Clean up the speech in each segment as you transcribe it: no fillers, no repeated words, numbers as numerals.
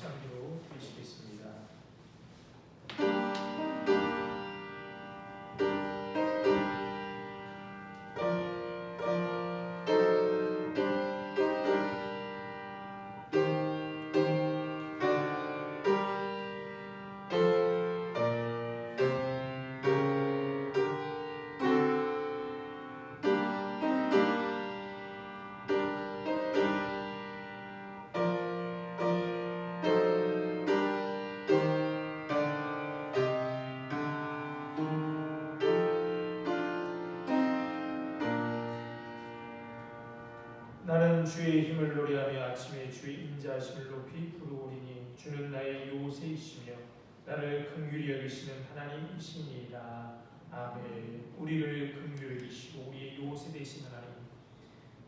묵상으로 드리시겠습니다. 나는 주의 힘을 노래하며 아침에 주의 인자하심을 높이 부르오리니 주는 나의 요새이시며 나를 긍휼히 여기시는 하나님이시니이다. 아멘. 우리를 긍휼히 여기시고 우리의 요새 되신 하나님,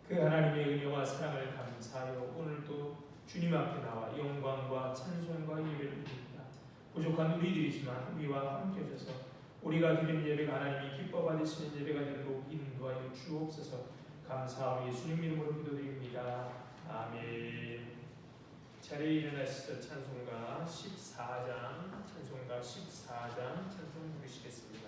그 하나님의 은혜와 사랑을 감사하여 오늘도 주님 앞에 나와 영광과 찬송과 예배를 드립니다. 부족한 우리들이지만 우리와 함께 하셔서 우리가 드리는 예배가 하나님이 기뻐 받으시는 예배가 되도록 인도하여 주옵소서. 감사하며 예수님 이름으로 기도드립니다. 아멘. 자리에 일어나셔서 찬송가 14장 찬송 부르시겠습니다.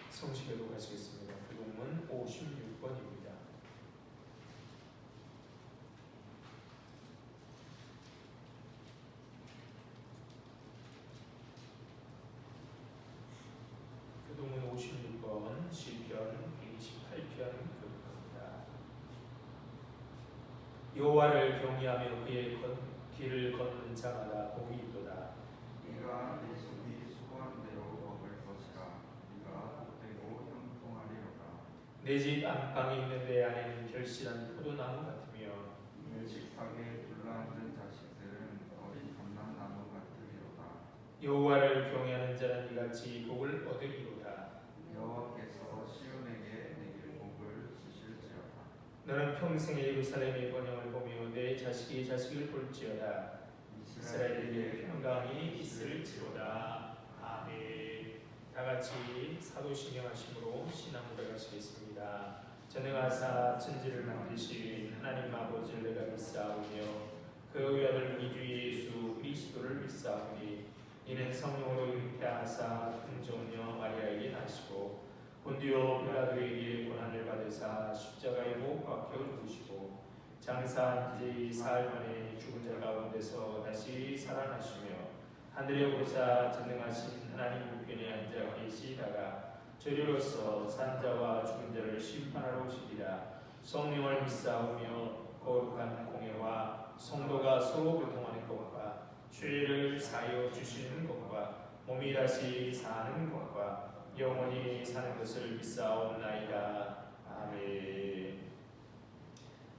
성시계로 가시겠습니다. 교동문 56번입니다. 교동문 56번 시편 128편 교독합니다. 여호와를 경외하며 그의 길을 걷는 자마다 복이 있도다. 네가 네 손이 수고한 대로 먹을 것이라. 네가 복되고 형통하리로다. 내 집 안방에 있는 내 안에는 결실한 포도나무 같으며 네 식탁에 둘러앉은 자식들은 어린 감람나무 같으리로다. 여호와를 경외하는 자는 이같이 복을 얻으리로다. 여호와께서 시온에게 내게 복을 주실지어다. 너는 평생에 예루살렘의 번영을 보며 내 자식이 자식을 볼지어다. 이스라엘에게 평강이 있을지로다. 아멘. 다 같이 사도신경 하심으로 신앙 고백하시겠습니다. 전능하사 천지를 만드신 하나님 아버지를 내가 믿사오며 그 외아들 우리 주 예수 그리스도를 믿사오니 이는 성령으로 잉태하사 금종녀 마리아에게 나시고 본디오 빌라도에게 고난을 받으사 십자가에 못 박혀 죽으시고 장사한 지 사흘 만에 죽은 자 가운데서 다시 살아나시며 하늘에 오르사 전능하신 하나님 우편에 앉아 계시다가 저리로서 산자와 죽은 자를 심판하러 오시리라. 성령을 믿사오며 거룩한 공예와 성도가 서로 교통하는 것과 죄를 사하여 주시는 것과 몸이 다시 사는 것과 영원히 사는 것을 믿사옵나이다. 아멘.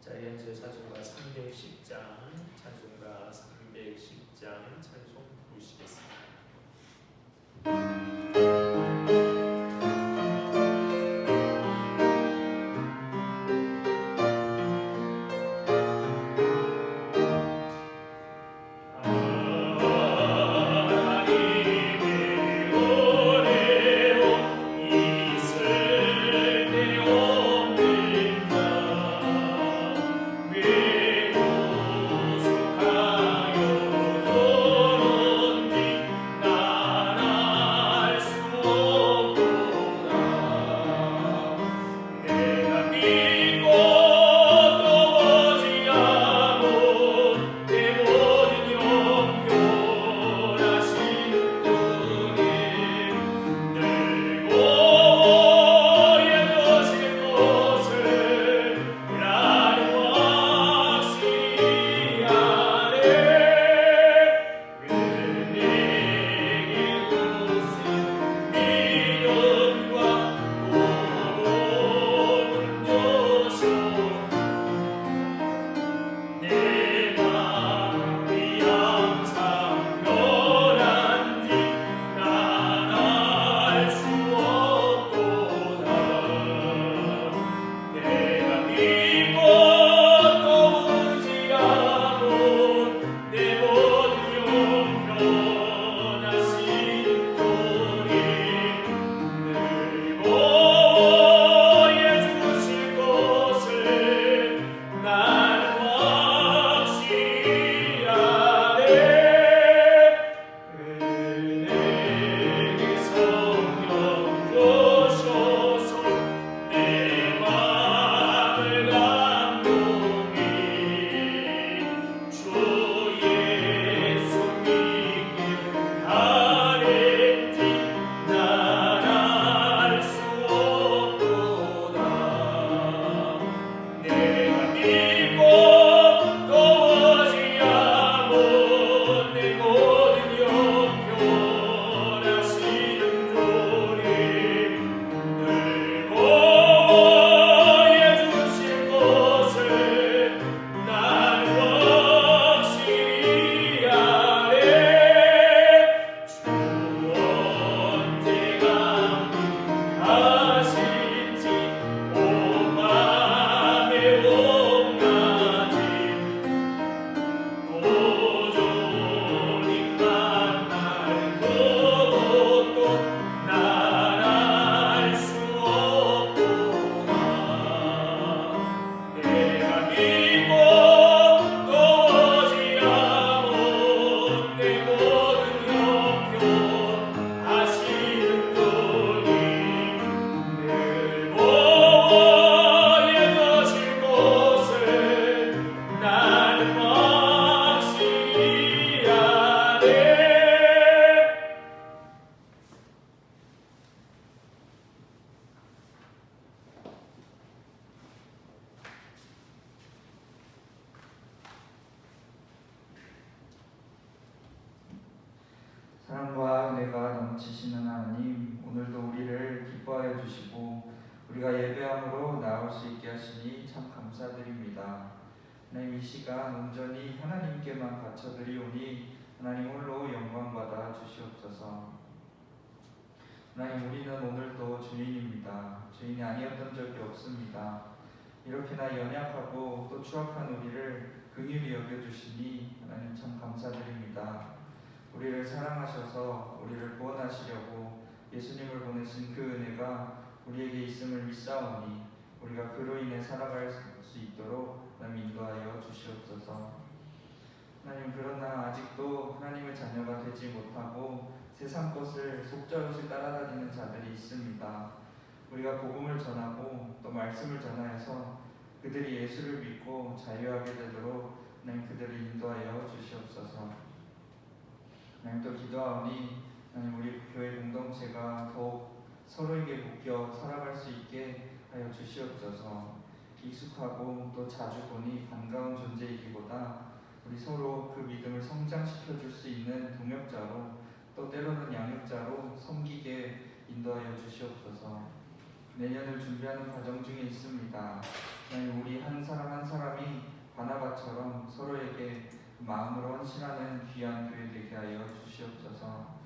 자, 현재 찬송가 310장, 찬송가 310장 찬송 부르시겠습니다. 사랑과 은혜가 넘치시는 하나님, 오늘도 우리를 기뻐하여 주시고 우리가 예배함으로 나올 수 있게 하시니 참 감사드립니다. 하나님, 이 시간 온전히 하나님께만 바쳐드리오니 하나님 홀로 영광받아 주시옵소서. 하나님, 우리는 오늘도 주인입니다. 주인이 아니었던 적이 없습니다. 이렇게나 연약하고 또 추악한 우리를 긍휼히 여겨주시니 하나님 참 감사드립니다. 우리를 사랑하셔서 우리를 구원하시려고 예수님을 보내신 그 은혜가 우리에게 있음을 믿사오니 우리가 그로 인해 살아갈 수 있도록 하나님 인도하여 주시옵소서. 하나님, 그러나 아직도 하나님의 자녀가 되지 못하고 세상 것을 속전없이 따라다니는 자들이 있습니다. 우리가 복음을 전하고 또 말씀을 전하여서 그들이 예수를 믿고 자유하게 되도록 하나님 그들을 인도하여 주시옵소서. 하나님, 또 기도하오니 하나님 우리 교회 공동체가 더욱 서로에게 묶여 살아갈 수 있게 하여 주시옵소서. 익숙하고 또 자주 보니 반가운 존재이기보다 우리 서로 그 믿음을 성장시켜 줄 수 있는 동역자로 또 때로는 양육자로 섬기게 인도하여 주시옵소서. 내년을 준비하는 과정 중에 있습니다. 하나님, 우리 한 사람 한 사람이 바나바처럼 서로에게 마음으로 헌신하는 귀한 교회 되게 하여 주시옵소서.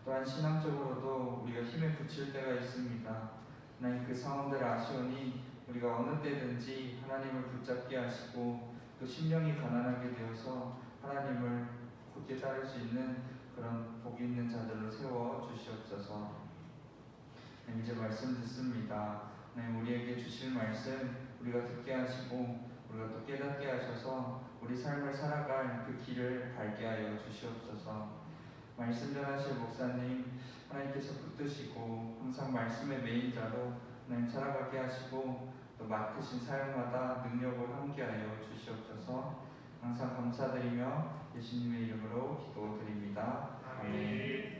또한 신앙적으로도 우리가 힘에 부칠 때가 있습니다. 하나님, 그 상황들을 아시오니 우리가 어느 때든지 하나님을 붙잡게 하시고 또 심령이 가난하게 되어서 하나님을 굳게 따를 수 있는 그런 복 있는 자들로 세워 주시옵소서. 이제 말씀 듣습니다. 우리에게 주실 말씀 우리가 듣게 하시고 우리가 또 깨닫게 하셔서 우리 삶을 살아갈 그 길을 밝게 하여 주시옵소서. 말씀 전하실 목사님 하나님께서 붙드시고 항상 말씀의 메인자로 하나님 살아가게 하시고 또 맡으신 사역마다 능력을 함께하여 주시옵소서. 항상 감사드리며 예수님의 이름으로 기도드립니다. 아멘.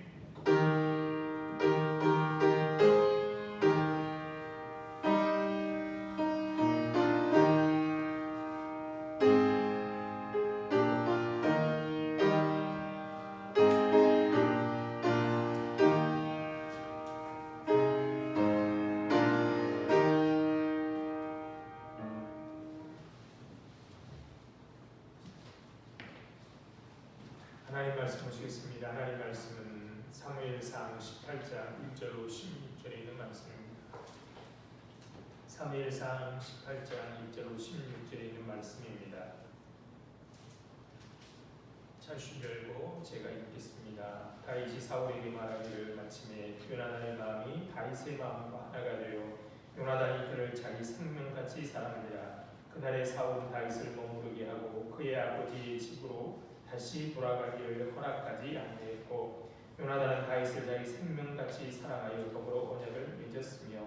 하나님 말씀 보시겠습니다. 하나님 말씀은 사무엘상 18장 1절로 16절에 있는 말씀입니다. 사무엘상 18장 1절로 16절에 있는 말씀입니다. 자신 열고 제가 읽겠습니다. 다윗이 사울에게 말하기를 마침에 요나단의 마음이 다윗의 마음과 하나가 되어 요나단이 그를 자기 생명같이 사랑하니라. 그날에 사울은 다윗을 머무르게 하고 그의 아버지의 집으로 다시 돌아가기를 허락하지 아니했고 요나단은 다윗을 자기 생명같이 사랑하여 더불어 언약을 맺었으며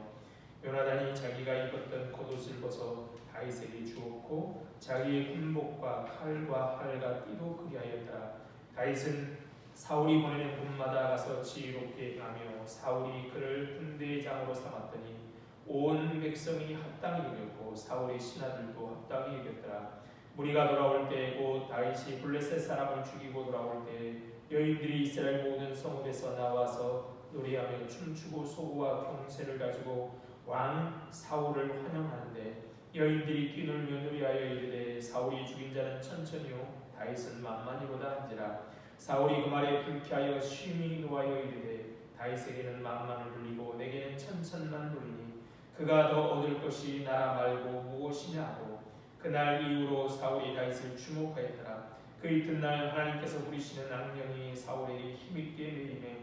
요나단이 자기가 입었던 겉옷을 벗어 다윗에게 주었고 자기의 군복과 칼과 활과 띠도 그리하였더라. 다윗은 사울이 보내는 곳마다 가서 지혜롭게 행하며 사울이 그를 군대장으로 삼았더니 온 백성이 합당히 여겼고 사울의 신하들도 합당히 여겼더라. 무리가 돌아올 때 곧 다윗이 블레셋 사람을 죽이고 돌아올 때 여인들이 이스라엘 모든 성읍에서 나와서 노래하며 춤추고 소고와 경새를 가지고 왕 사울을 환영하는데 여인들이 뛰놀며 노래하여 이르되 사울이 죽인 자는 천천히요 다윗은 만만히로다 한지라. 사울이 그 말에 불쾌하여 심히 노하여 이르되 다윗에게는 만만을 돌리고 내게는 천천만 돌리니 그가 더 얻을 것이 나라 말고 무엇이냐 하고 그날 이후로 사울이 다윗을 주목하였더라. 그 이튿날 하나님께서 부리시는 악령이 사울에게 힘있게 내리매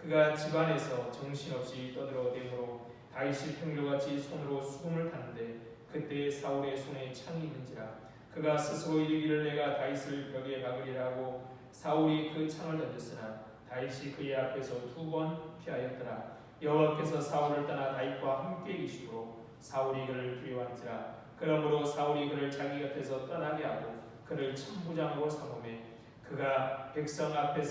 그가 집안에서 정신없이 떠들어대므로 다윗이 평일같이 손으로 수금을 타는데 그때 사울의 손에 창이 있는지라. 그가 스스로 이르기를 내가 다윗을 벽에 박으리라고 사울이 그 창을 던졌으나 다윗이 그의 앞에서 2번 피하였더라. 여호와께서 사울을 떠나 다윗과 함께 계시므로 사울이 그를 두려워한지라. 그러므로 사울이 그를 자기 곁에서 떠나게 하고 그를 천부장으로 삼으매 그가 백성 앞에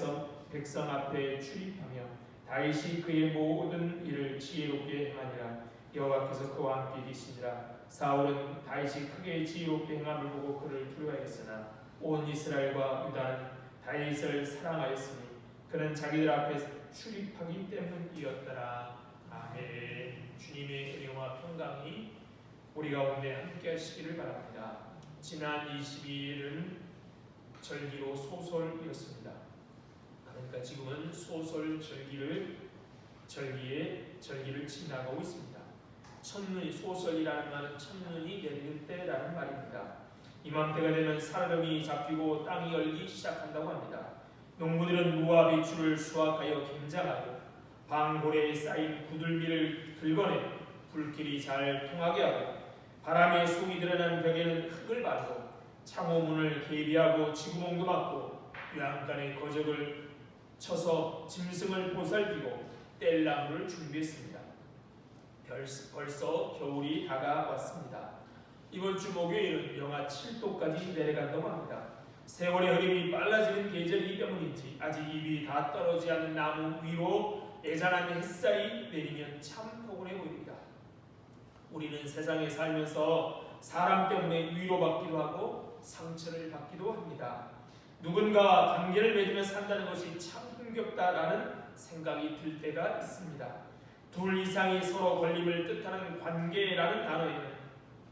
출입하며 다윗이 그의 모든 일을 지혜롭게 행하니라. 여호와께서 그와 함께 계시니라. 사울은 다윗이 크게 지혜롭게 행함을 보고 그를 두려워했으나 온 이스라엘과 유다는 다윗을 사랑하였으니 그는 자기들 앞에 출입하기 때문이었더라. 아멘. 주님의 은혜와 평강이 우리 가운데 함께 하시기를 바랍니다. 지난 22일은 절기로 소설이었습니다. 그러니까 지금은 소설 절기를 지나가고 있습니다. 첫눈이, 소설이라는 말은 첫눈이 내리는 때라는 말입니다. 이맘때가 되면 사름이 잡히고 땅이 열기 시작한다고 합니다. 농부들은 무와 배추를 수확하여 김장하고 방고래에 쌓인 구들비를 긁어내 불길이 잘 통하게 하고 바람에 속이 드러난 벽에는 흙을 바르고 창호문을 개비하고 지구멍도 막고 유양간에 거적을 쳐서 짐승을 보살피고 뗄나무를 준비했습니다. 벌써 겨울이 다가왔습니다. 이번 주 목요일은 영하 7도까지 내려간다고 합니다. 세월의 흐름이 빨라지는 계절이기 때문인지 아직 잎이 다 떨어지지 않은 나무 위로 애잔한 햇살이 내리면 참 포근해 보입니다. 우리는 세상에 살면서 사람 때문에 위로받기도 하고 상처를 받기도 합니다. 누군가와 관계를 맺으며 산다는 것이 참 힘겹다라는 생각이 들 때가 있습니다. 둘 이상이 서로 걸림을 뜻하는 관계라는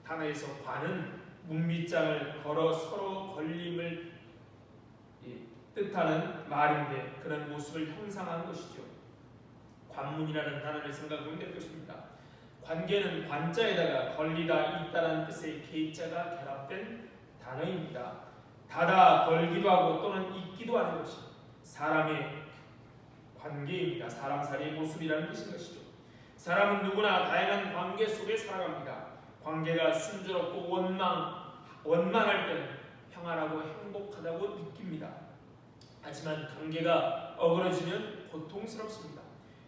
단어에서 관은 문빗장을 걸어 서로 걸림을 뜻하는 말인데 그런 모습을 형상한 것이죠. 관문이라는 단어를 생각하면 될 것입니다. 관계는 관자에다가 걸리다 있다는 뜻의 개자가 결합된 단어입니다. 닫아 걸기도 하고 또는 있기도 하는 것이 사람의 관계입니다. 사람 사이의 모습이라는 뜻인 것이죠. 사람은 누구나 다양한 관계 속에 살아갑니다. 관계가 순조롭고 원만할 때는 평안하고 행복하다고 느낍니다. 하지만 관계가 어그러지면 고통스럽습니다.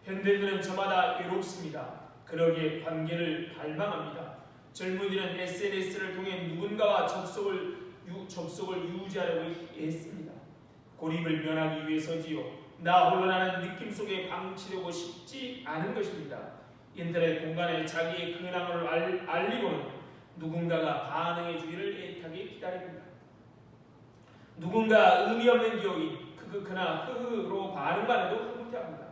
현대인들은 저마다 외롭습니다. 그러기에 관계를 갈망합니다. 젊은이는 SNS를 통해 누군가와 접속을 유지하려고 했습니다. 고립을 면하기 위해서지요. 나 홀로라는 느낌 속에 방치되고 싶지 않은 것입니다. 인터넷 공간에 자기의 근황을 알리고는 누군가가 반응해 주기를 애타게 기다립니다. 누군가 의미 없는 기억이 크크크나 흐흐로 반응만 해도 흐뭇해합니다.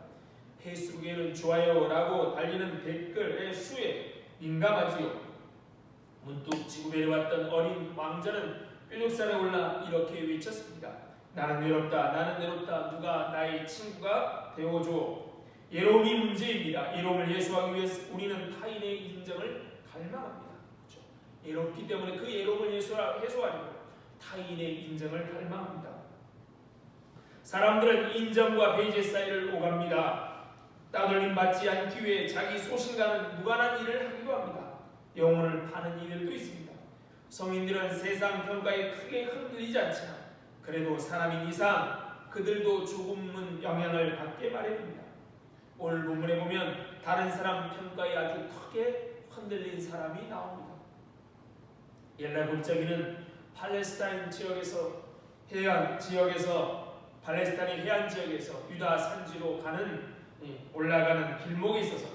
페이스북에는 좋아요라고 달리는 댓글의 수에 민감하지요. 문득 지구별에 왔던 어린 왕자는 뾰족산에 올라 이렇게 외쳤습니다. 나는 외롭다. 누가 나의 친구가 되어줘. 외로움이 문제입니다. 외로움을 해소하기 위해서 우리는 타인의 인정을 갈망합니다. 그렇죠? 외롭기 때문에 그 외로움을 해소하려고 타인의 인정을 갈망합니다. 사람들은 인정과 배제 사이를 오갑니다. 따돌림 받지 않기 위해 자기 소신과는 무관한 일을 하기도 합니다. 영혼을 파는 이들도 있습니다. 성인들은 세상 평가에 크게 흔들리지 않지만 그래도 사람인 이상 그들도 조금은 영향을 받게 마련입니다. 오늘 본문에 보면 다른 사람 평가에 아주 크게 흔들린 사람이 나옵니다. 옛날 골짜기는 팔레스타인 지역에서 팔레스타인의 해안 지역에서 유다 산지로 올라가는 길목에 있어서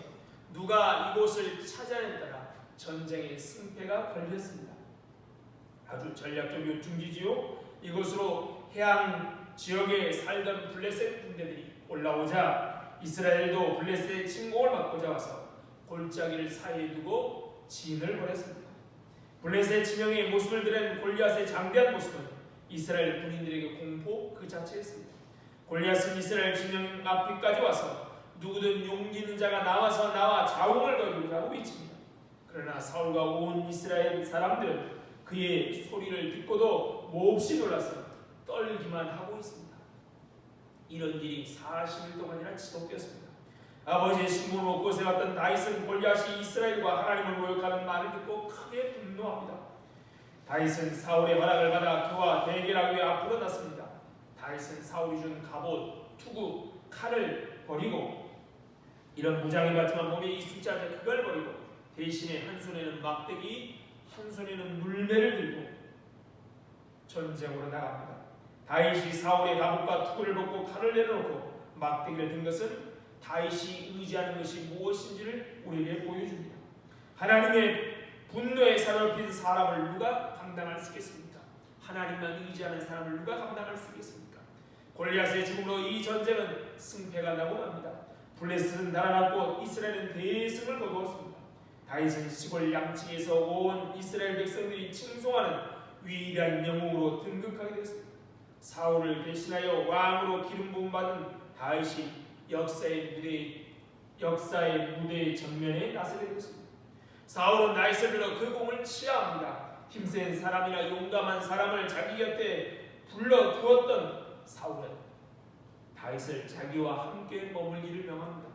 누가 이곳을 찾아내에 따라 전쟁의 승패가 걸렸습니다. 아주 전략적 요충지지요. 이곳으로 해안 지역에 살던 블레셋 군대들이 올라오자 이스라엘도 블레셋의 침공을 막고자 와서 골짜기를 사이에 두고 진을 벌였습니다. 블레셋 진영의 모습을 드러낸 골리앗의 장대한 모습은 이스라엘 군인들에게 공포 그 자체였습니다. 골리앗은 이스라엘 진영 앞에까지 와서 누구든 용기 있는 자가 나와 자웅을 거두라고 외칩니다. 그러나 사울과 온 이스라엘 사람들은 그의 소리를 듣고도 몹시 놀라서 떨기만 하고 있습니다. 이런 일이 40일 동안이나 지속되었습니다. 아버지의 신분을 먹고 세웠던 다윗은 골리앗이 이스라엘과 하나님을 모욕하는 말을 듣고 크게 분노합니다. 다윗은 사울의 허락을 받아 그와 대결하기 위해 앞으로 났습니다. 다윗은 사울이 준 갑옷, 투구, 칼을 버리고 이런 무장을 받지만 몸에 익숙지 않은 그걸 버리고 대신에 한 손에는 막대기, 한 손에는 물매를 들고 전쟁으로 나갑니다. 다윗이 사울의 갑옷과 투구를 벗고 칼을 내려놓고 막대기를 든 것은 다윗이 의지하는 것이 무엇인지를 우리에게 보여줍니다. 하나님의 분노에 사로잡힌 사람을 누가 감당할 수 있겠습니까? 하나님만 의지하는 사람을 누가 감당할 수 있겠습니까? 골리앗의 죽음으로 이 전쟁은 승패가 나고 맙니다. 블레셋은 달아났고 이스라엘은 대승을 거두었습니다. 다윗은 시골 양측에서 온 이스라엘 백성들이 칭송하는 위대한 영웅으로 등극하게 되었습니다. 사울을 대신하여 왕으로 기름 부음 받은 다윗이 역사의 무대의 전면에 나서게 되었습니다. 사울은 다윗을 불러 그 공을 치하합니다. 힘센 사람이나 용감한 사람을 자기 곁에 불러두었던 사울은 다윗을 자기와 함께 머물기를 명합니다.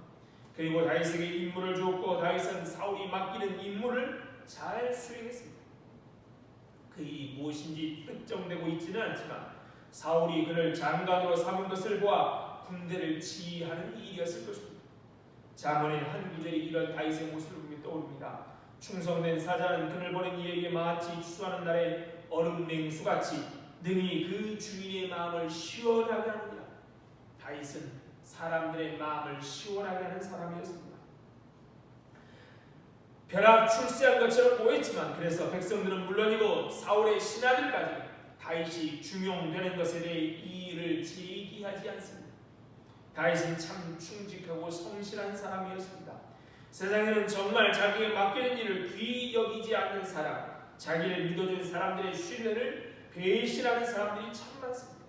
그리고 다윗에게 임무를 주었고 다윗은 사울이 맡기는 임무를 잘 수행했습니다. 그 일이 무엇인지 특정되고 있지는 않지만 사울이 그를 장관으로 삼은 것을 보아 군대를 지휘하는 일이었을 것입니다. 잠언의 한 구절이 이런 다윗의 모습을 보며 떠오릅니다. 충성된 사자는 그를 보낸 이에게 마치 추수하는 날에 얼음 냉수같이 능히 그 주인의 마음을 시원하게 하느니라. 다윗은 사람들의 마음을 시원하게 하는 사람이었습니다. 벼락 출세한 것처럼 보였지만 그래서 백성들은 물론이고 사울의 신하들까지 다윗이 중용되는 것에 대해 이의를 제기하지 않습니다. 다윗은 참 충직하고 성실한 사람이었습니다. 세상에는 정말 자기에게 맡기는 일을 귀히 여기지 않는 사람, 자기를 믿어준 사람들의 신뢰를 배신하는 사람들이 참 많습니다.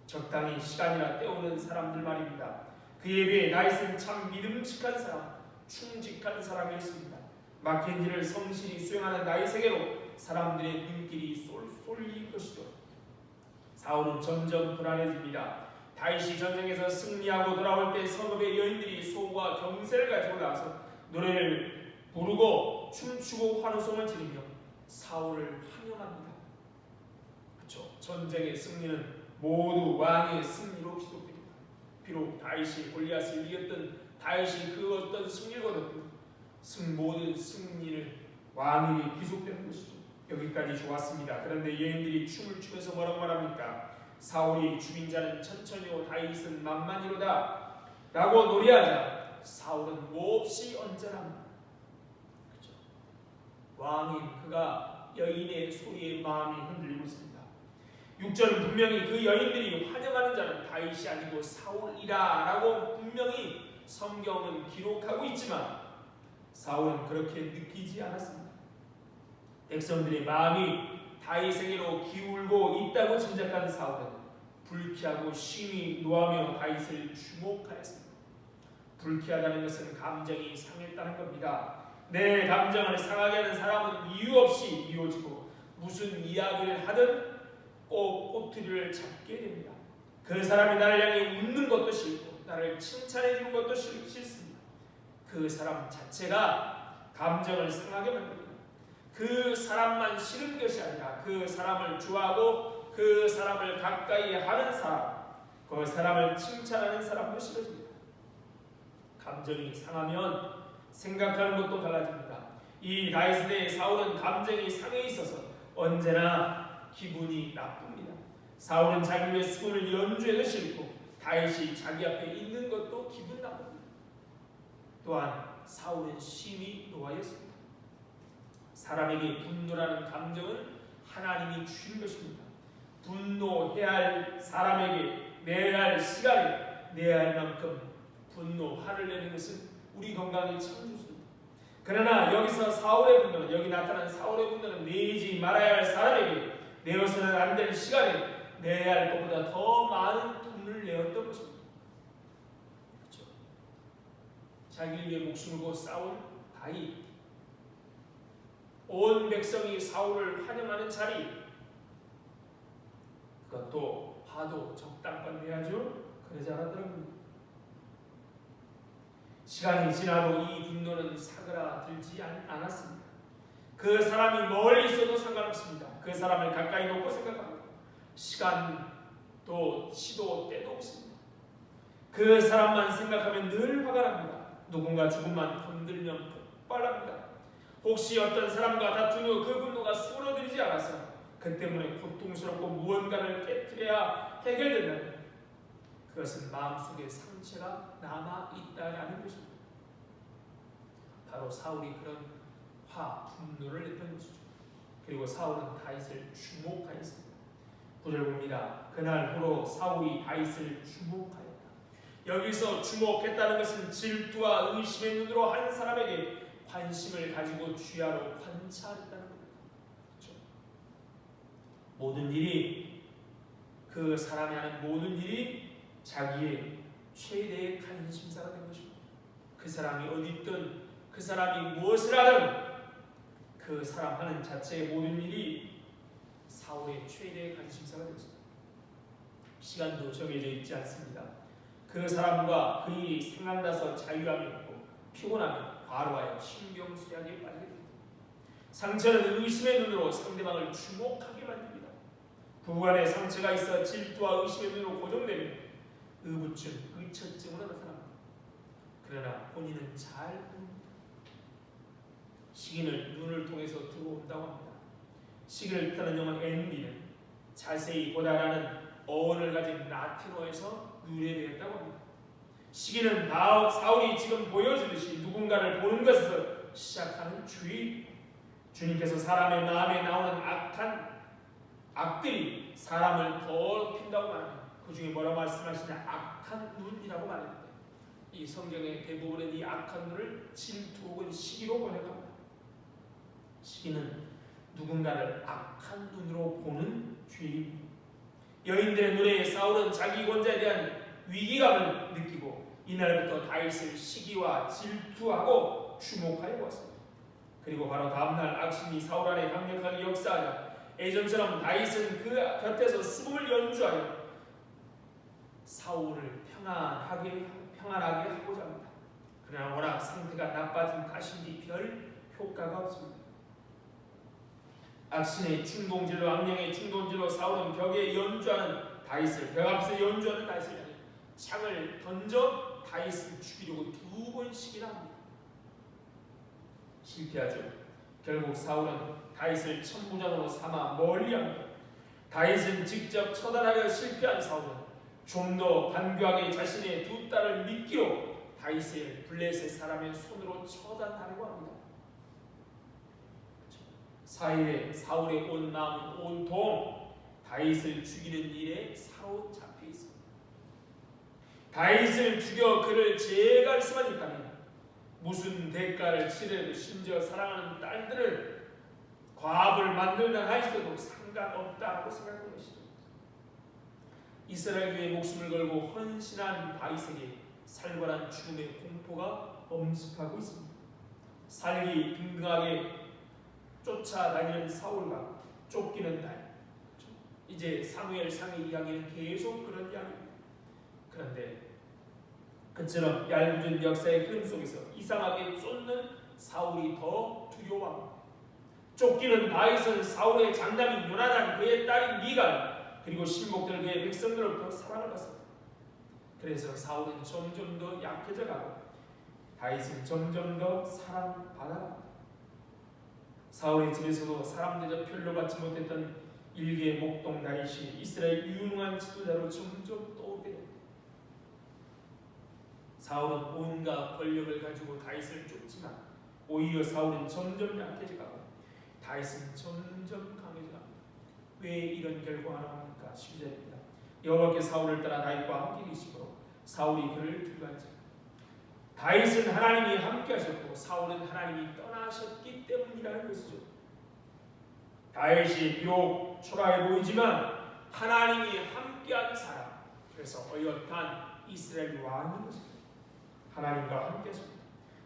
적당히 시간이나 때우는 사람들 말입니다. 그에 비해 다윗은 참 믿음직한 사람, 충직한 사람이었습니다. 맡긴 일을 성실히 수행하는 다윗에게로 사람들의 눈길이 쏠릴 것이죠. 사울은 점점 불안해집니다. 다윗이 전쟁에서 승리하고 돌아올 때 성읍의 여인들이 소와 경세를 가지고 나와서 노래를 부르고 춤추고 환호성을 지르며 사울을 환영합니다. 그렇죠. 전쟁의 승리는 모두 왕의 승리로 기록됩니다. 비록 다윗이 골리앗을 이겼던 다윗이 그 어떤 승리를 거뒀던 모든 승리를 왕에게 귀속되는 것이죠. 여기까지 좋았습니다. 그런데 여인들이 춤을 추면서 뭐라고 말합니까? 사울이 죽인 자는 천천히요 다윗은 만만히로다 라고 노래하자 사울은 몹시 언짢합니다. 그렇죠? 왕인 그가 여인의 소리에 마음이 흔들리고 있습니다. 6절은 분명히 그 여인들이 환영하는 자는 다윗이 아니고 사울이라 라고 분명히 성경은 기록하고 있지만 사울은 그렇게 느끼지 않았습니다. 백성들의 마음이 다윗에게로 기울고 있다고 짐작한 사울은 불쾌하고 심히 노하며 다윗을 주목하였습니다. 불쾌하다는 것은 감정이 상했다는 겁니다. 내 감정을 상하게 하는 사람은 이유 없이 미워지고 무슨 이야기를 하든 꼭 꼬투리를 잡게 됩니다. 그 사람이 나를 향해 웃는 것도 싫고 나를 칭찬해 주는 것도 싫습니다. 그 사람 자체가 감정을 상하게 만듭니다. 그 사람만 싫은 것이 아니라 그 사람을 좋아하고 그 사람을 가까이 하는 사람, 그 사람을 칭찬하는 사람도 싫어집니다. 감정이 상하면 생각하는 것도 달라집니다. 이 다윗에 대해 사울은 감정이 상해 있어서 언제나 기분이 나쁩니다. 사울은 자기 위해 수금을 연주해도 싫고 다윗이 자기 앞에 있는 것도 기분 나쁩니다. 또한 사울은 심히 노하였습니다. 사람에게 분노라는 감정은 하나님이 주신 것입니다. 분노해야 할 사람에게 내야 할 시간에 내야 할 만큼 분노, 화를 내는 것은 우리 건강에 참 좋습니다. 그러나 여기서 사울의 분노는 여기 나타난 사울의 분노는 내지 말아야 할 사람에게 내어서는 안 될 시간에 내야 할 것보다 더 많은 돈을 내었던 것입니다. 그렇죠? 자기를 위해 목숨을 걸고 싸운 다윗, 온 백성이 사울을 환영하는 자리, 그것도 화도 적당히 내야죠. 그러지 않았더라고요. 시간이 지나도 이 분노는 사그라들지 않았습니다. 그 사람이 멀리 있어도 상관없습니다. 그 사람을 가까이 놓고 생각합니다. 시간도 시도 때도 없습니다. 그 사람만 생각하면 늘 화가 납니다. 누군가 조금만 건들면 폭발합니다. 혹시 어떤 사람과 다툰 후 그 분노가 쏟아지지 않아서 그 때문에 고통스럽고 무언가를 깨뜨려야 해결된다면 그것은 마음속에 상처가 남아있다라는 것입니다. 바로 사울이 그런 분노를 냈던 것이죠. 그리고 사울은 다윗을 주목하였습니다. 9절 봅니다. 그날 후로 사울이 다윗을 주목하였다. 여기서 주목했다는 것은 질투와 의심의 눈으로 한 사람에게 관심을 가지고 주야로 관찰했다는 겁니다. 그렇죠? 모든 일이 그 사람이 하는 모든 일이 자기의 최대의 관심사가 된 것입니다. 그 사람이 어디 있든 그 사람이 무엇을 하든 그 사람 하는 자체의 모든 일이 사울의 최대 관심사가 되었습니다. 시간도 정해져 있지 않습니다. 그 사람과 그 일이 생각나서 자유함이 없고 피곤하면 과로하여 신경쇠약에 빠지게 됩니다. 상처는 의심의 눈으로 상대방을 주목하게 만듭니다. 부부간에 상처가 있어 질투와 의심의 눈으로 고정되면 의부증, 의처증으로 나타납니다. 그러나 본인은 잘 모릅니다. 시기는 눈을 통해서 들어온다고 합니다. 시기를 뜻하는 영어 NB는 자세히 보다라는 어원을 가진 라틴어에서 유래되었다고 합니다. 시기는 사울이 지금 보여주듯이 누군가를 보는 것에서 시작하는 주의. 주님께서 사람의 마음에 나오는 악한 악들이 사람을 더럽힌다고 말합니다. 그 중에 뭐라고 말씀하시냐? 악한 눈이라고 말합니다. 이 성경의 대부분의 이 악한 눈을 질투 혹은 시기로 번역합니다. 시기는 누군가를 악한 눈으로 보는 죄입니다. 여인들의 노래에 사울은 자기 권자에 대한 위기감을 느끼고 이날부터 다윗을 시기와 질투하고 주목하여 보았습니다. 그리고 바로 다음날 악신이 사울 안에 강력하게 역사하자 예전처럼 다윗은 그 곁에서 수금을 연주하여 사울을 평안하게 하고자 합니다. 그러나 워낙 상태가 나빠진 탓인지 별 효과가 없습니다. 악신의 충동질로 악령의 충동질로 사울은 벽에 연주하는 다윗을 벽 앞에서 연주하는 다윗을 향해 창을 던져 다윗을 죽이려고 2번씩이나 합니다. 실패하죠. 결국 사울은 다윗을 천부장으로 삼아 멀리합니다. 다윗은 직접 처단하려 실패한 사울은 좀 더 간교하게 자신의 두 딸을 미끼로 다윗을 블레셋 사람의 손으로 처단하려고 합니다. 4일에 사울의 온 마음은 온통 다윗을 죽이는 일에 사로잡혀 있습니다. 다윗을 죽여 그를 제거할 수만 있다면 무슨 대가를 치르도 심지어 사랑하는 딸들을 과부를 만들다 하였어도 상관없다고 생각하는 것이죠. 이스라엘 위에 목숨을 걸고 헌신한 다윗에게 살벌한 죽음의 공포가 엄습하고 있습니다. 살기 등등하게 쫓아다니는 사울과 쫓기는 날. 이제 사무엘상의 이야기는 계속 그런 이야기입니다. 그런데 그처럼 얄궂은 역사의 흐름 속에서 이상하게 쫓는 사울이 더 두려워합니다. 쫓기는 다윗은 사울의 장남인 요나단, 그의 딸인 미갈, 그리고 신복들 그의 백성들로부터 사랑을 받습니다. 그래서 사울은 점점 더 약해져가고 다윗은 점점 더 사랑받아갑니다. 사울의 집에서도 사람 대접 별로 받지 못했던 일개 목동 다윗이 이스라엘 유능한 지도자로 점점 떠오르게 됩니다. 사울은 온갖 권력을 가지고 다윗을 쫓지만 오히려 사울은 점점 약해져가고 다윗은 점점 강해져갑니다. 왜 이런 결과가 나옵니까? 12절입니다. 여호와께 사울을 따라 다윗과 함께 계시므로 사울이 그를 두려워하지. 다윗은 하나님이 함께 하셨고 사울은 하나님이 떠나셨기 때문이라는 것이죠. 다윗이 비록 초라해 보이지만 하나님이 함께한 사람, 그래서 어엿한 이스라엘 왕인 것입니다. 하나님과 함께 하십니다.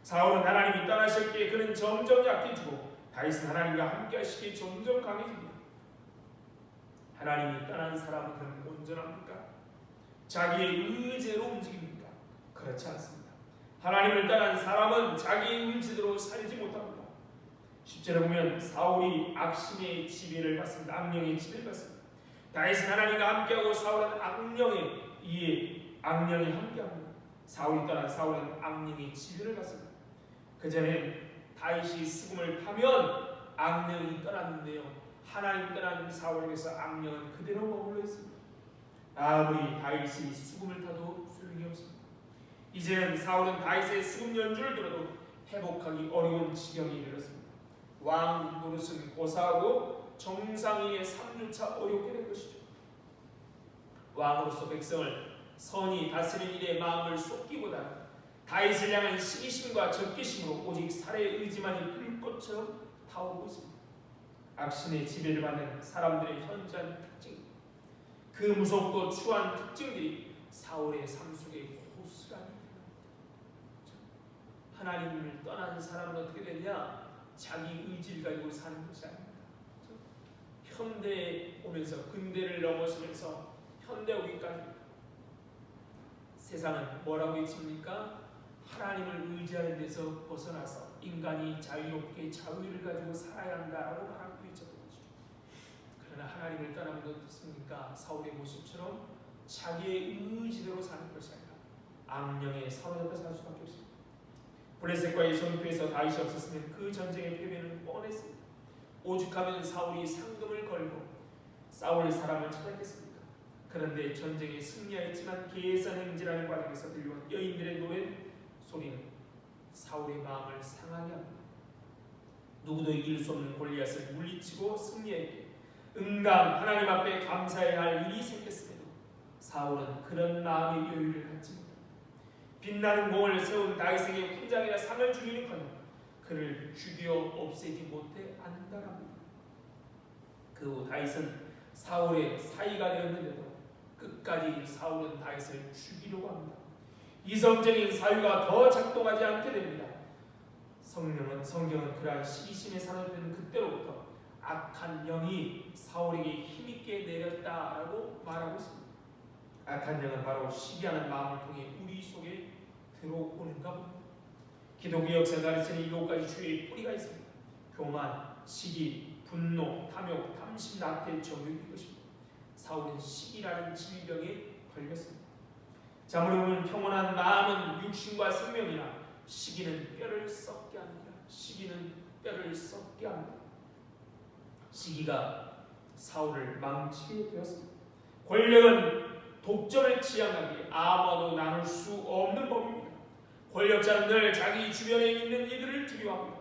사울은 하나님이 떠나셨기에 그는 점점 약해지고 다윗은 하나님과 함께 하시기에 점점 강해집니다. 하나님이 떠난 사람은 그럼 온전합니까? 자기의 의지로 움직입니까? 그렇지 않습니다. 하나님을 떠난 사람은 자기의 의지대로 살지 못합니다. 10절에 보면 사울이 악심의 지배를 받습니다. 악령의 지배를 받습니다. 다윗은 하나님과 함께하고 사울은 악령이 함께합니다. 사울이 떠난 사울은 악령의 지배를 받습니다. 그 전에 다윗이 수금을 타면 악령이 떠났는데요. 하나님 떠난 사울에게서 악령은 그대로 머물러 있습니다. 아무리 다윗이 수금을 타도 소용이 없습니다. 이제는 사울은 다윗의 수금 연주를 들어도 회복하기 어려운 지경에 이르렀습니다. 왕 노릇은 고사하고 정상인의 3주차 어렵게 된 것이죠. 왕으로서 백성을 선히 다스릴 일에 마음을 쏟기보다 다윗을 향한 시기심과 적개심으로 오직 살해의 의지만이 불꽃처럼 타오르고 있습니다. 악신의 지배를 받는 사람들의 현저한 특징, 그 무섭고 추한 특징들이 사울의 삶 속에 고스란히 드러납니다. 하나님을 떠난 사람은 어떻게 되냐? 자기 의지를 가지고 사는 것이 아닙니다. 현대에 오면서 근대를 넘어서면서 현대 오기까지 세상은 뭐라고 외칩니까? 하나님을 의지하는 데서 벗어나서 인간이 자유롭게 자유를 가지고 살아야 한다라고 말하고 외쳤던 것이죠. 그러나 하나님을 떠나면 어떻습니까? 사울의 모습처럼 자기의 의지대로 사는 것이 아니라 악령에 사로잡혀 살 수밖에 없습니다. 블레셋과의 전투에서 다윗이 없었으면 그 전쟁의 패배는 뻔했습니다. 오죽하면 사울이 상금을 걸고 싸울 사람을 찾았겠습니까? 그런데 전쟁에 승리하였지만 계산행진하는 과정에서 들려온 여인들의 노래 소리는 사울의 마음을 상하게 합니다. 누구도 이길 수 없는 골리앗을 물리치고 승리했기에 응당 하나님 앞에 감사해야 할 일이 생겼음에도 사울은 그런 마음의 여유를 갖지 못합니다. 빛나는 공을 세운 다윗에게 훈장이나 상을 주기는커녕 그를 죽여 없애지 못해 안달합니다. 그 후 다윗은 사울의 사이가 되었는데도 끝까지 사울은 다윗을 죽이려고 합니다. 이성적인 사유가 더 작동하지 않게 됩니다. 성경은 그러한 시기심에 사로잡힌 그때로부터 악한 영이 사울에게 힘있게 내렸다라고 말하고 있습니다. 악한 영은 바로 시기하는 마음을 통해 우리 속에 들어오는가 봅니다. 기독교 역사를 가르치는 7가지 죄의 뿌리가 있습니다. 교만, 시기, 분노, 탐욕, 탐심, 낙태, 정욕인 것입니다. 사울은 시기라는 질병에 걸렸습니다. 자문을 보면 평온한 마음은 육신과 생명이나 시기는 뼈를 썩게 합니다. 시기는 뼈를 썩게 합니다. 시기가 사울을 망치게 되었습니다. 권력은 독점을 지향하기에 아무도 나눌 수 없는 법입니다. 권력자는 늘 자기 주변에 있는 이들을 두려워합니다.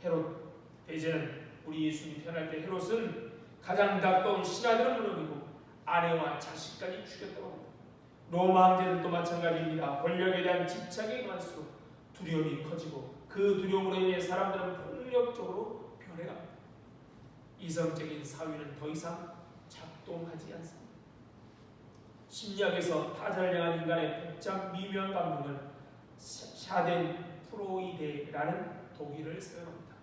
헤롯 대제는 우리 예수님이 태어날 때 헤롯은 가장 가까운 신하들은 물론이고 아내와 자식까지 죽였다고 합니다. 로마 황제들도 마찬가지입니다. 권력에 대한 집착이 많을수록 두려움이 커지고 그 두려움으로 인해 사람들은 폭력적으로 변해갑니다. 이성적인 사유는 더 이상 작동하지 않습니다. 심리학에서 타자를 향한 인간의 복잡 미묘한 감정을 샤덴프로이데라는 독일을 사용합니다.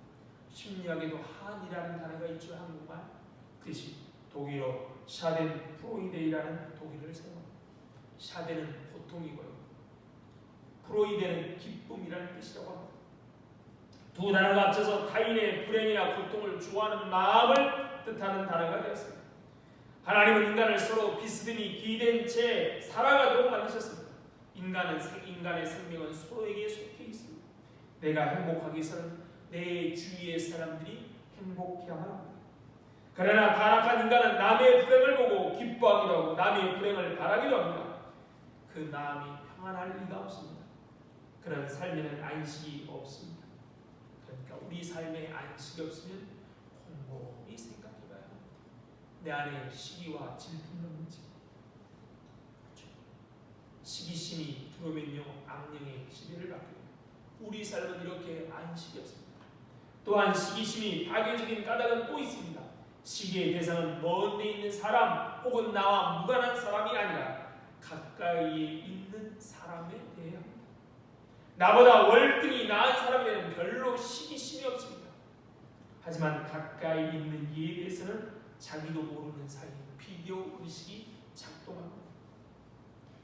심리학에도 한이라는 단어가 있죠. 한국말. 그것이 독일어 샤덴프로이데라는 독일을 사용합니다. 샤덴은 고통이고요. 프로이데는 기쁨이라는 뜻이라고 합니다. 두 단어가 합쳐서 타인의 불행이나 고통을 좋아하는 마음을 뜻하는 단어가 되었습니다. 하나님은 인간을 서로 비스듬히 기댄 채 살아가도록 만드셨습니다. 인간의 생명은 서로에게 속해 있습니다. 내가 행복하기 위해서는 내 주위의 사람들이 행복해야만 합니다. 그러나 타락한 인간은 남의 불행을 보고 기뻐하기도 하고 남의 불행을 바라기도 합니다. 그 마음이 평안할 리가 없습니다. 그런 삶에는 안식이 없습니다. 그러니까 우리 삶에 안식이 없으면 곰곰이 생각해봐야 합니다. 내 안에 시기와 질풍이 없는지. 그렇죠? 시기심이 들어오면요 악령의 지배를 받게 됩니다. 우리 삶은 이렇게 안식이 없습니다. 또한 시기심이 파괴적인 까닭은 또 있습니다. 시기의 대상은 먼 데 있는 사람 혹은 나와 무관한 사람이 아니라 가까이에 있는 사람에 대해야 합니다. 나보다 월등히 나은 사람에게는 별로 시기심이 없습니다. 하지만 가까이 있는 이에 대해서는 자기도 모르는 사이에 비교의식이 작동합니다.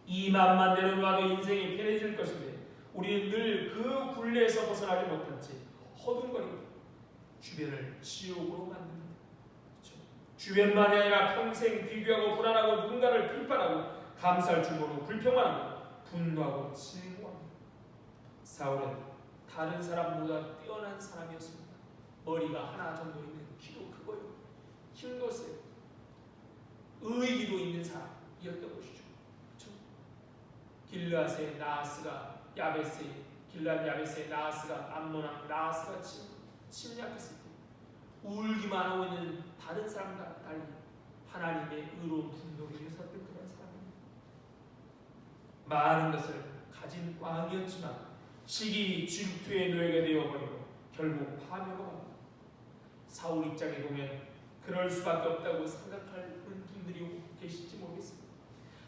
이 맘만 내려놔도 인생이 편해질 것인데 우리는 늘 그 굴레에서 벗어나지 못한 채 허둥거리고 주변을 지옥으로 만듭니다. 그렇죠? 주변만이 아니라 평생 비교하고 불안하고 누군가를 비판하고 감사할 줄 모르고 불평하고 분노하고 증오합니다. 사울은 다른 사람보다 뛰어난 사람이었습니다. 머리가 하나 정도 있는 키도 크고요. 힘도 세요. 의기도 있는 사람이었던 것이죠. 그렇죠? 길르앗의 나하스가 야베스의 나하스가 암몬왕 나하스가 침략했을 때 울기만 하고 있는 다른 사람과 달리 하나님의 의로운 분노를 위해서 그런 사람입니다. 많은 것을 가진 왕이었지만 시기 질투의 노예가 되어버리고 결국 파멸합니다. 사울 입장에 보면 그럴 수밖에 없다고 생각하는 분들이 계실지 모르겠습니다.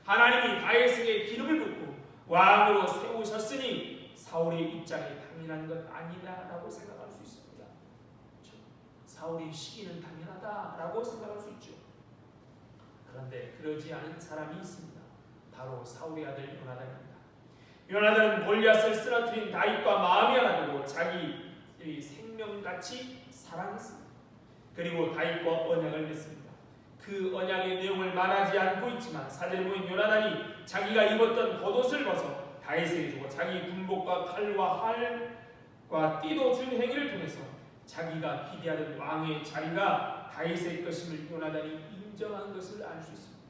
하나님이 다윗에게 기름을 붓고 왕으로 세우셨으니 사울의 입장에 당연한 것 아니냐라고 생각할 수 있습니다. 사울의 시기는 당연하다라고 생각할 수 있죠. 그런데 그러지 않은 사람이 있습니다. 바로 사울의 아들 요나단입니다. 요나단은 골리앗을 쓰러뜨린 다윗과 마음이 하나 되고 자기의 생명같이 사랑했습니다. 그리고 다윗과 언약을 맺습니다. 그 언약의 내용을 말하지 않고 있지만 사절에 보면 요나단이 자기가 입었던 겉옷을 벗어 다윗에게 주고 자기 군복과 칼과 활과 띠도 준 행위를 통해서 자기가 기대하던 왕의 자리가 다윗의 것임을 요나단이 인정한 것을 알 수 있습니다.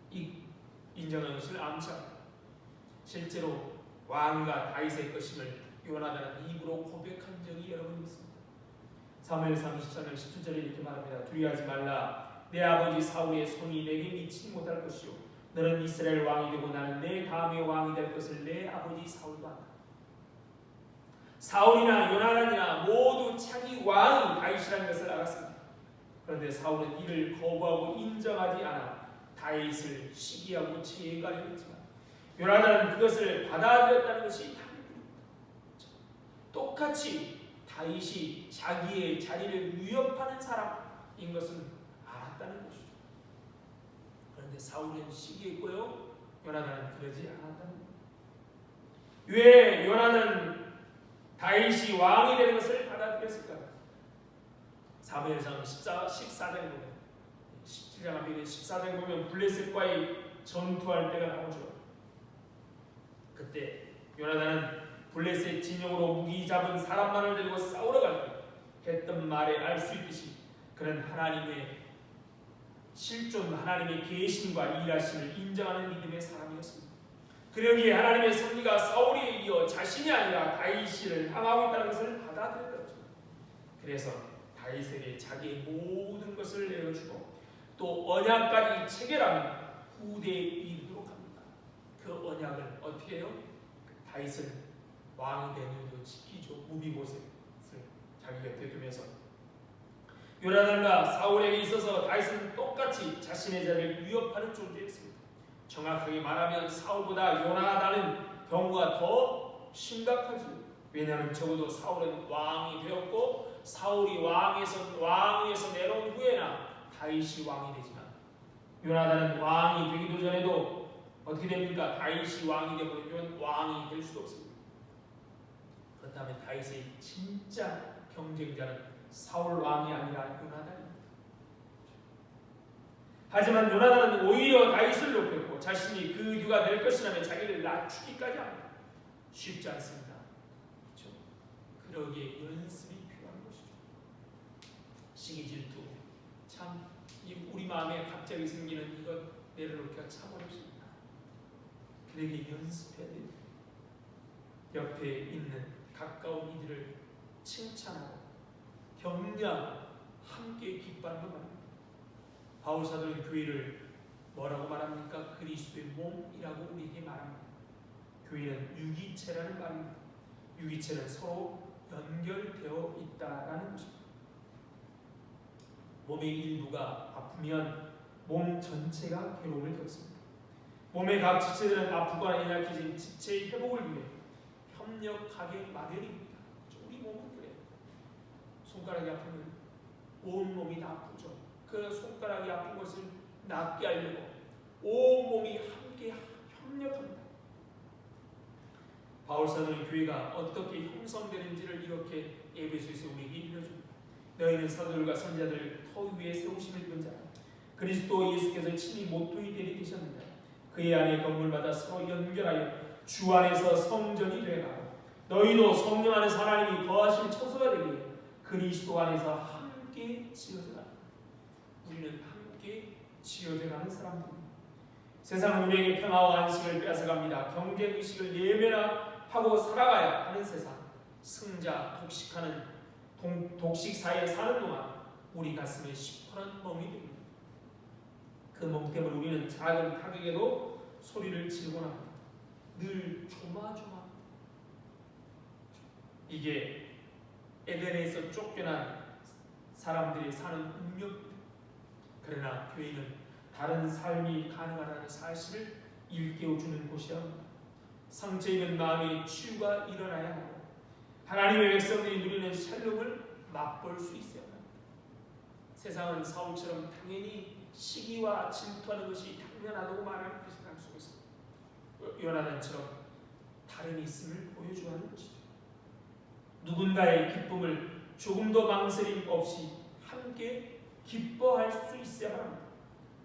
이 인정한 것을 암시합니다. 실제로 왕과 다윗의 것임을 요나단은 입으로 고백한 적이 여러 번 있습니다. 사무엘상 24장 17절에 이렇게 말합니다. 두려워하지 말라. 내 아버지 사울의 손이 내게 미치지 못할 것이요 너는 이스라엘 왕이 되고 나는 내 다음에 왕이 될 것을 내 아버지 사울도 안다. 사울이나 요나단이나 모두 자기 왕이 다윗이라는 것을 알았습니다. 그런데 사울은 이를 거부하고 인정하지 않아 다윗을 시기하고 제거하려 했지만 요나단은 그것을 받아들였다는 것이 다릅니다. 똑같이 다윗이 자기의 자리를 위협하는 사람인 것은 알았다는 것이죠. 그런데 사울은 시기했고요, 요나단은 그러지 않았다는 겁니다. 왜 요나단은 다윗이 왕이 되는 것을 받아들였을까요? 사무엘상 14장에 보면 17장 앞에 14장에 보면 블레셋과의 전투할 때가 나오죠. 그때 요나단은 블레셋 진영으로 무기 잡은 사람만을 데리고 싸우러 갈 때 했던 말에 알 수 있듯이 그는 하나님의 실존, 하나님의 계심과 일하심을 인정하는 믿음의 사람이었습니다. 그러기에 하나님의 섭리가 사울에 이어 자신이 아니라 다윗을 향하고 있다는 것을 받아들였다는 것입니다. 그래서 다윗에게 자기의 모든 것을 내어주고 또 언약까지 체결하며 후대에 이르도록 합니다. 그 언약을 어떻게 해요? 다윗은 왕이 된 이유도 지키죠. 무비보셋을 자기 곁에 두면서 요나단과 사울에게 있어서 다윗은 똑같이 자신의 자리를 위협하는 존재였습니다. 정확하게 말하면 사울보다 요나단은 경우가 더 심각하죠. 왜냐하면 적어도 사울은 왕이 되었고 사울이 왕에서 내려온 후에나 다윗이 왕이 되지만 요나단은 왕이 되기도 전에도 어떻게 됩니까? 다윗이 왕이 되버리면 왕이 될 수도 없습니다. 그렇다면 다윗의 진짜 경쟁자는 사울 왕이 아니라 요나단입니다. 하지만 요나단은 오히려 다윗을 높였고 자신이 그 유가 될 것이라며 자기를 낮추기까지 합니다. 쉽지 않습니다. 그렇죠? 그러기에 연습이 필요한 것이죠. 시기 질투, 참 우리 마음에 갑자기 생기는 이것 내려놓기가 참 어렵습니다. 그러기에 연습해야 됩니다. 옆에 있는 가까운 이들을 칭찬하고 격려하고 함께 기뻐하는 것 말입니다. 바울 사도는 교회를 뭐라고 말합니까? 그리스도의 몸이라고 우리에게 말합니다. 교회는 유기체라는 말입니다. 유기체는 서로 연결되어 있다라는 것입니다. 몸의 일부가 아프면 몸 전체가 괴로움을 겪습니다. 몸의 각 지체들은 아프거나 연약해진 지체의 회복을 위해 협력하게 마련입니다. 우리 몸은 그래요. 손가락이 아프면 온 몸이 다 아프죠. 그 손가락이 아픈 것을 낫게 하려고 온 몸이 함께 협력합니다. 바울 사도는 교회가 어떻게 형성되는지를 이렇게 에베소에서 우리에게 일러줍니다. 너희는 사도들과 선지자들 터 위에 세우심을 입은 자 그리스도 예수께서 친히 모토이 되셨느냐. 그의 안에 건물마다 서로 연결하여 주 안에서 성전이 되어가고 너희도 성령 안에서 하나님이 거하실 처소가 되기에 그리스도 안에서 함께 지어져가는 우리는 함께 지어져가는 사람들입니다. 세상은 우리에게 평화와 안식을 빼앗아갑니다. 경쟁의식을 예면하고 살아가야 하는 세상, 승자, 독식 사이에 사는 동안 우리 가슴에 시퍼런 멍이 됩니다. 그 멍 때문에 우리는 작은 타격에도 소리를 지르곤 합니다. 늘 조마조마. 이게 에덴에서 쫓겨난 사람들이 사는 운명입니다. 그러나 교회는 다른 삶이 가능하다는 사실을 일깨워주는 곳이야 합니다. 상처 입은 마음의 치유가 일어나야 하고 하나님의 백성들이 누리는 샬롬을 맛볼 수 있어야 합니다. 세상은 사울처럼 당연히 시기와 질투하는 것이 당연하다고 말하는 그 세상 속에서 요나단처럼 다름이 있음을 보여줘야 하는 것이죠. 누군가의 기쁨을 조금 더 망설임 없이 함께 기뻐할 수 있어야 합니다.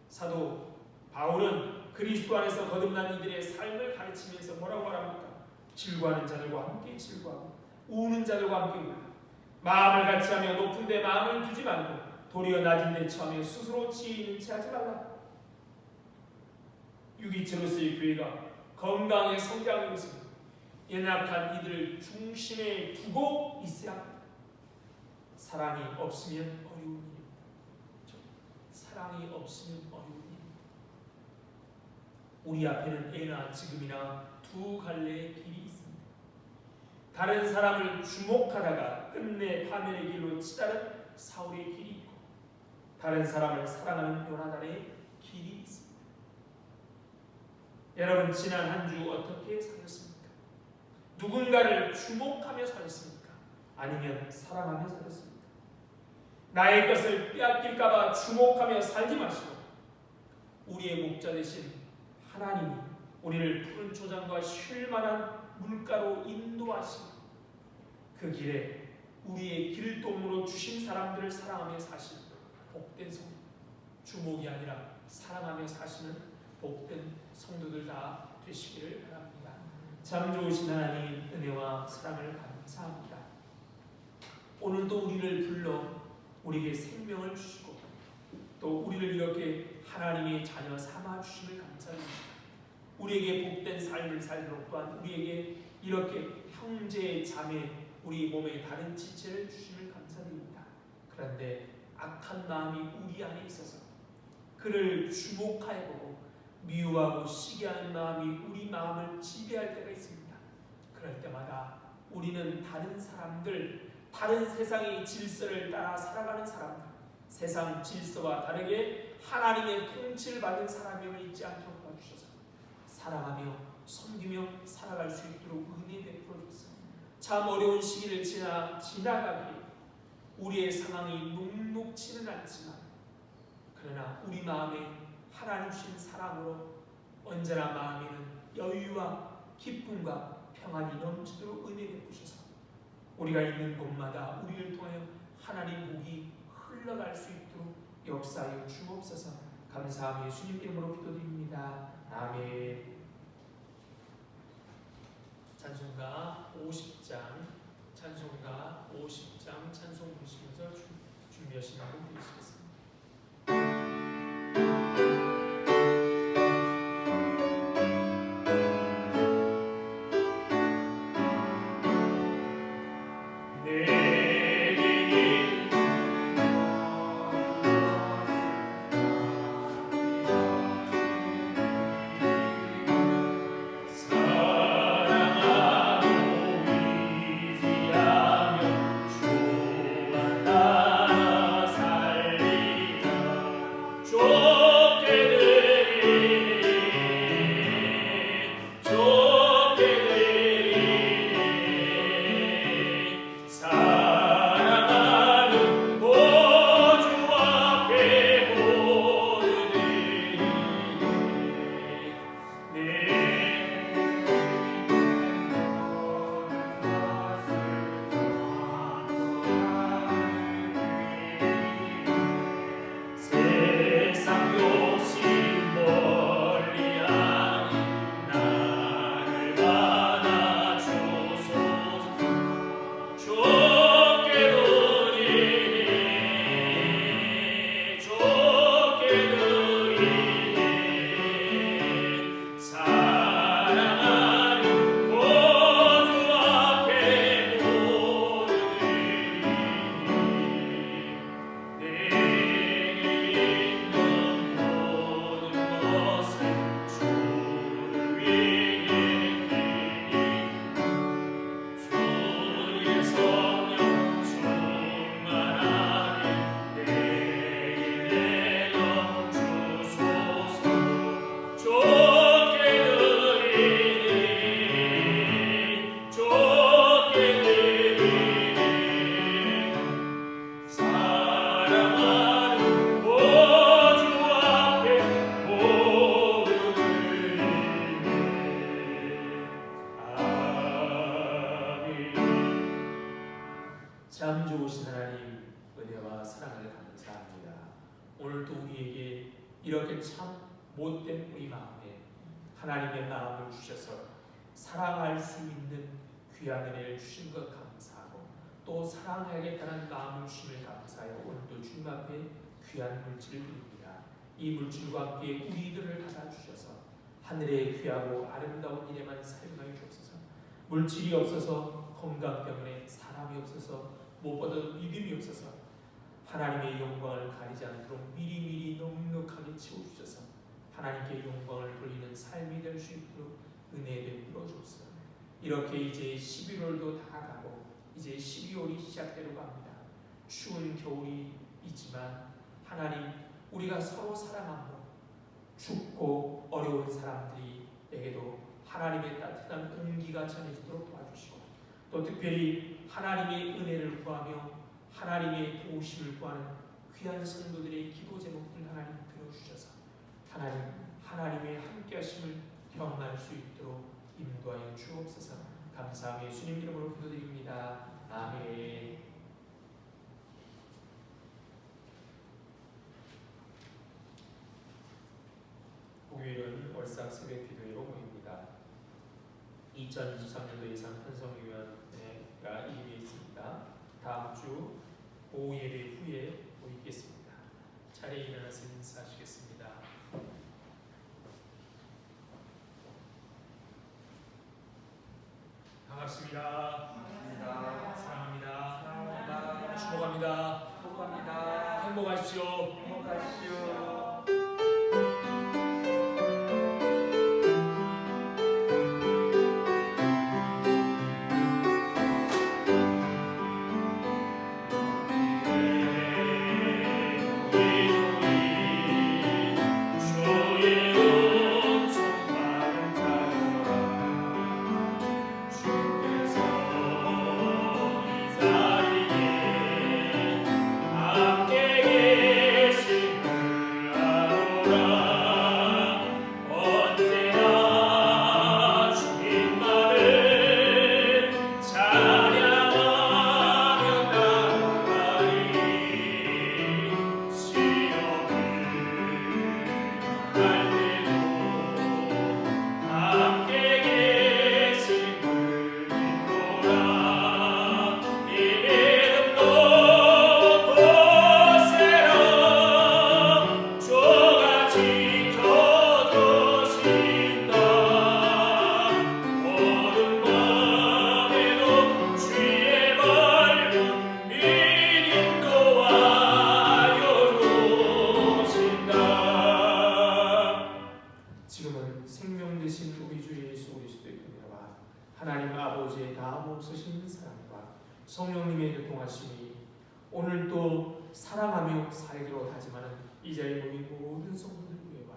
사도 바울은 그리스도 안에서 거듭난 이들의 삶을 가르치면서 뭐라고 말합니까? 즐거워하는 자들과 함께 즐거워하고 우는 자들과 함께 울라. 마음을 같이하며 높은 데 마음을 두지 말고 도리어 낮은 데 처하며 스스로 지혜 있는 채 하지 말라. 유기체로서의 교회가 건강에 성장하는 것은 연약한 이들을 중심에 두고 있어야 합니다. 사랑이 없으면 어려운 일입니다. 사랑이 없으면 어려운 일입니다. 우리 앞에는 예나 지금이나 두 갈래의 길이 있습니다. 다른 사람을 주목하다가 끝내 파멸의 길로 치달은 사울의 길이 있고, 다른 사람을 사랑하는 요나단의 길이 있습니다. 여러분, 지난 한 주 어떻게 사셨습니까? 누군가를 주목하며 사셨습니까? 아니면 사랑하며 사셨습니까? 나의 것을 빼앗길까봐 주목하며 살지 마시고 우리의 목자 되신 하나님이 우리를 푸른 초장과 쉴만한 물가로 인도하시고 그 길에 우리의 길동무로 주신 사람들을 사랑하며 사시는 복된 성도, 주목이 아니라 사랑하며 사시는 복된 성도들 다 되시기를 바랍니다. 참 좋으신 하나님, 은혜와 사랑을 감사합니다. 오늘도 우리를 불러 우리에게 생명을 주시고 또 우리를 이렇게 하나님의 자녀 삼아 주심을 감사드립니다. 우리에게 복된 삶을 살도록 또한 우리에게 이렇게 형제, 자매, 우리 몸의 다른 지체를 주심을 감사드립니다. 그런데 악한 마음이 우리 안에 있어서 그를 주목하여 보고 미워하고 시기하는 마음이 우리 마음을 지배할 때가 있습니다. 그럴 때마다 우리는 다른 사람들, 다른 세상의 질서를 따라 살아가는 사람들, 세상 질서와 다르게 하나님의 통치를 받은 사람임을 잊지 않도록 도와주셔서 사랑하며 섬기며 살아갈 수 있도록 은혜 베풀어 주소서. 참 어려운 시기를 지나가기에 우리의 상황이 녹록치는 않지만 그러나 우리 마음에 하나님 주신 사랑으로 언제나 마음에는 여유와 기쁨과 평안이 넘치도록 은혜 베푸셔서 우리가 있는 곳마다 우리를 통하여 하나님 복이 흘러갈 수 있도록 역사하여 주옵소서. 감사하며 예수님 이름으로 기도드립니다. 아멘. 찬송가 50장 찬송 부르시면서 준비하시는 분 되시겠습니다. 사랑하고 의지하며 주만 따라 살리 오늘도 우리에게 이렇게 참 못된 우리 마음에 하나님의 마음을 주셔서 사랑할 수 있는 귀한 은혜를 주신 것 감사하고 또 사랑해야겠다는 마음을 주심을 감사하여 오늘도 주님 앞에 귀한 물질을 드립니다. 이 물질과 함께 우리들을 받아주셔서 하늘의 귀하고 아름다운 일에만 사용하여 주옵소서. 물질이 없어서 건강 때문에 사람이 없어서 무엇보다 믿음이 없어서 하나님의 영광을 가리지 않도록 미리미리 넉넉하게 채워주셔서 하나님께 영광을 돌리는 삶이 될 수 있도록 은혜 베풀어 주옵소서. 이렇게 이제 11월도 다가가고 이제 12월이 시작되려고 합니다. 추운 겨울이 있지만 하나님 우리가 서로 사랑함으로 춥고 어려운 사람들에게도 하나님의 따뜻한 온기가 전해지도록 도와주시고 또 특별히 하나님의 은혜를 구하며 하나님의 도우심을 구하는 귀한 성도들의 기도 제목들 하나님 들어주셔서 하나님의 함께하심을 경험할 수 있도록 인도하여 주옵소서. 감사하며 예수님 이름으로 기도드립니다. 아멘. 목요일은 월상 새벽 기도회로 모입니다. 2023년도 예상 편성위원회가 이루어져 있습니다. 다음 주 오후 예배 후에 모이겠습니다. 자리에 일어나서 인사하시겠습니다. 반갑습니다. 반갑습니다. 사랑합니다. 사랑합니다. 축복합니다. 축복합니다. 행복하십시오. 행복하십시오. 성령님의 교통하심이 오늘도 사랑하며 살기로 다짐하는 이 자리에 모인 모든 성도들 위에와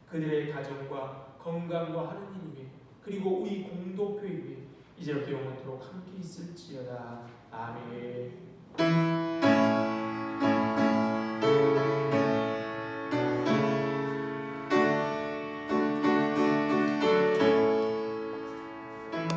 그들의 가정과 건강과 하느님 위에 그리고 우리 공동체 위에 이제부터 영원토록 함께 있을지어다. 아멘.